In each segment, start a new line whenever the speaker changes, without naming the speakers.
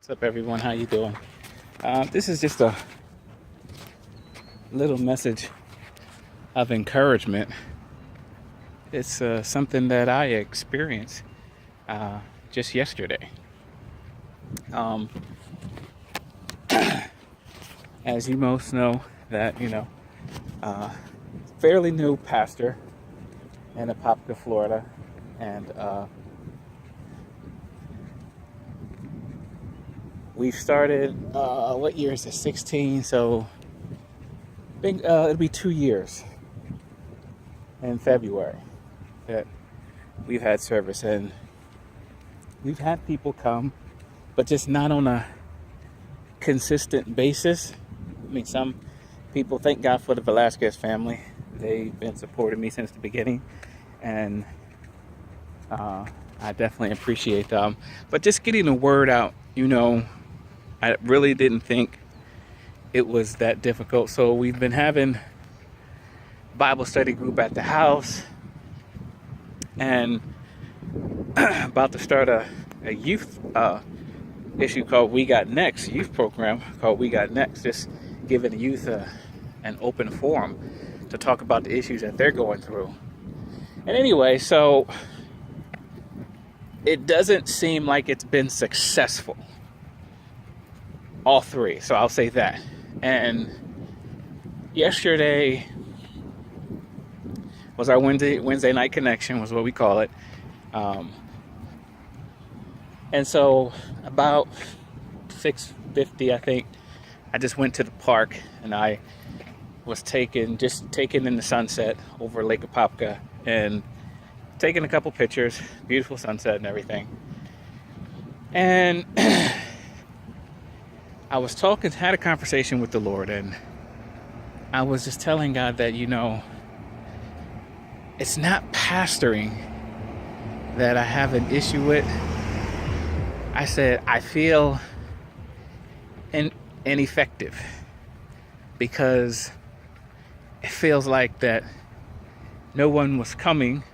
What's up, everyone? How you doing? This is just a little message of encouragement. It's something that I experienced just yesterday. As you most know, that fairly new pastor in Apopka, Florida, and we've started, what year is it? 16, so it'll be 2 years in February that we've had service, and we've had people come, but just not on a consistent basis. I mean, some people, thank God for the Velasquez family. They've been supporting me since the beginning, and I definitely appreciate them. But just getting the word out, I really didn't think it was that difficult. So we've been having Bible study group at the house, and about to start a youth issue called We Got Next, youth program called We Got Next, just giving the youth an open forum to talk about the issues that they're going through. And anyway, so it doesn't seem like it's been successful, all three, so I'll say that. And yesterday was our Wednesday night connection, was what we call it. And so about 6:50, I think, I just went to the park, and I was taking in the sunset over Lake Apopka and taking a couple pictures, beautiful sunset and everything. And I was had a conversation with the Lord, and I was just telling God that, it's not pastoring that I have an issue with. I said, I feel ineffective because it feels like that no one was coming,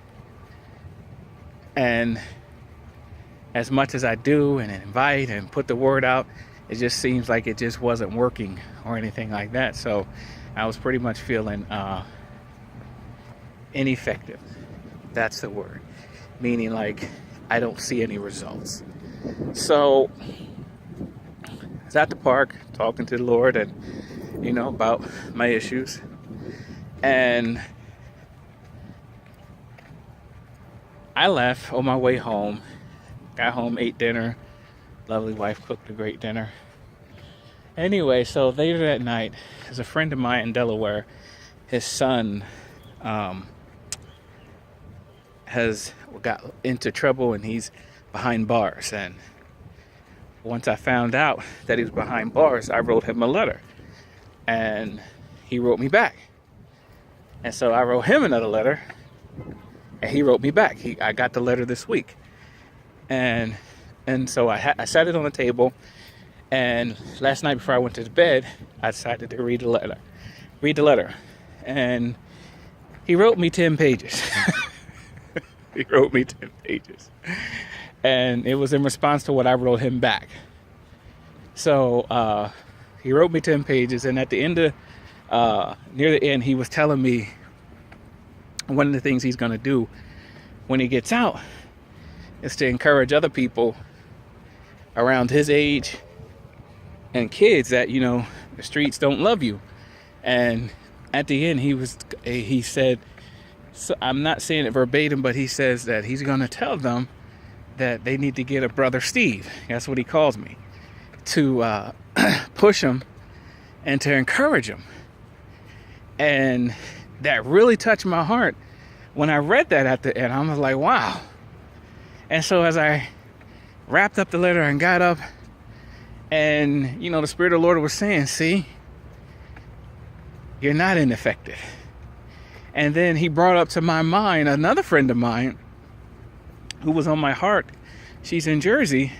and as much as I do and invite and put the word out, it just seems like it just wasn't working or anything like that. So I was pretty much feeling ineffective. That's the word. Meaning, like, I don't see any results. So I was at the park talking to the Lord and, about my issues. And I left on my way home. Got home, ate dinner. Lovely wife cooked a great dinner. Anyway, so later that night, there's a friend of mine in Delaware. His son has got into trouble, and he's behind bars. And once I found out that he was behind bars, I wrote him a letter, and he wrote me back. And so I wrote him another letter, and he wrote me back. I got the letter this week, and so I sat it on the table, and last night before I went to bed, I decided to read the letter, and he wrote me 10 pages. He wrote me 10 pages, and it was in response to what I wrote him back. So he wrote me 10 pages, and at the end near the end, he was telling me one of the things he's going to do when he gets out is to encourage other people around his age and kids that, the streets don't love you. And at the end, he said, so I'm not saying it verbatim, but he says that he's going to tell them that they need to get a brother Steve, that's what he calls me, to push them and to encourage them. And that really touched my heart when I read that at the end. I was like, wow. And so as I wrapped up the letter and got up, and the Spirit of the Lord was saying, see, you're not ineffective. And then he brought up to my mind another friend of mine who was on my heart. She's in Jersey,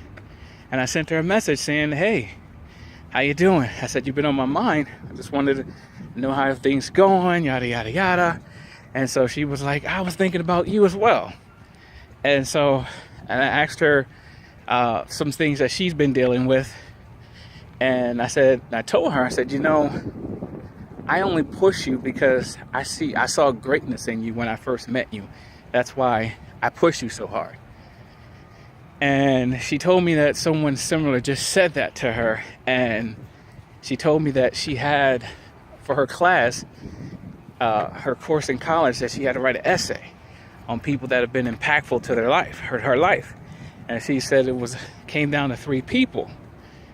and I sent her a message saying, hey, how you doing? I said, you've been on my mind. I just wanted to know how things going, yada, yada, yada. And so she was like, I was thinking about you as well. And so I asked her some things that she's been dealing with. And I told her, I said, you know, I only push you because I saw greatness in you when I first met you. That's why I push you so hard. And she told me that someone similar just said that to her. And she told me that she had, for her class, her course in college, that she had to write an essay on people that have been impactful to their life, her life. And she said came down to 3 people.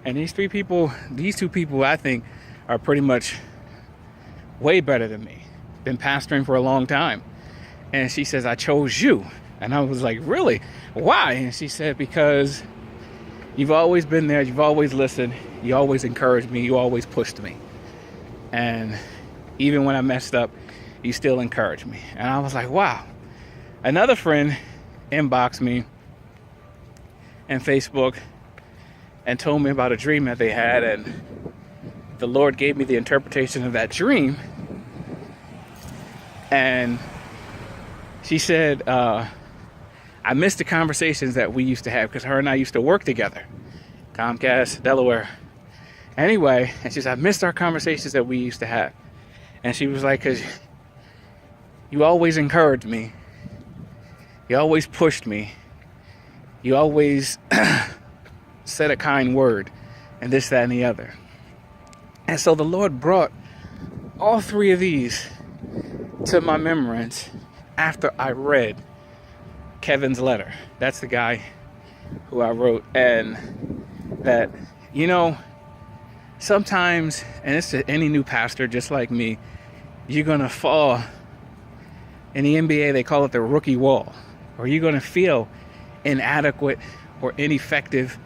And these 2 people, I think, are pretty much way better than me. Been pastoring for a long time. And she says, I chose you. And I was like, really? Why? And she said, because you've always been there. You've always listened. You always encouraged me. You always pushed me. And even when I messed up, you still encouraged me. And I was like, wow. Another friend inboxed me on Facebook and told me about a dream that they had. And the Lord gave me the interpretation of that dream. And she said, I missed the conversations that we used to have because her and I used to work together. Comcast, Delaware. Anyway, and she said, I missed our conversations that we used to have. And she was like, because you always encouraged me. You always pushed me. You always said a kind word and this, that, and the other. And so the Lord brought all 3 of these to my remembrance after I read Kevin's letter. That's the guy who I wrote. And that, you know, sometimes, and it's to any new pastor just like me, you're going to fall. In the NBA, they call it the rookie wall. Or you're going to feel inadequate or ineffective,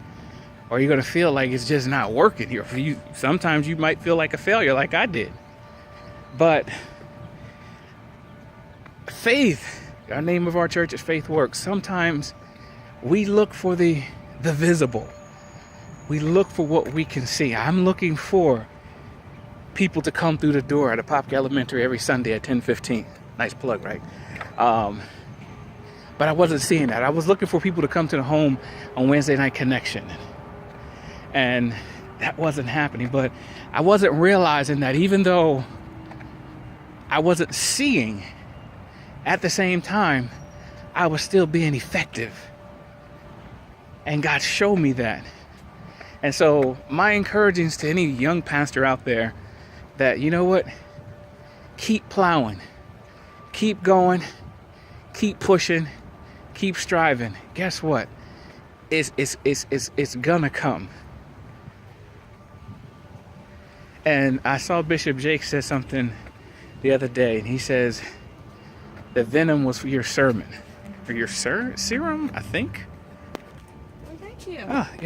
or you're going to feel like it's just not working here for you. Sometimes you might feel like a failure, like I did. But faith, our name of our church is FaithWorks. Sometimes we look for the visible. We look for what we can see. I'm looking for people to come through the door at Apopka Elementary every Sunday at 10:15. Nice plug, right? But I wasn't seeing that. I was looking for people to come to the home on Wednesday Night Connection. And that wasn't happening. But I wasn't realizing that even though I wasn't seeing, at the same time, I was still being effective. And God showed me that. And so my encouragement to any young pastor out there that, you know what? Keep plowing. Keep going. Keep pushing. Keep striving. Guess what? It's gonna come. And I saw Bishop Jake said something the other day, and he says the venom was for your sermon, for your serum, I think.
Well, thank you.
Ah, yeah.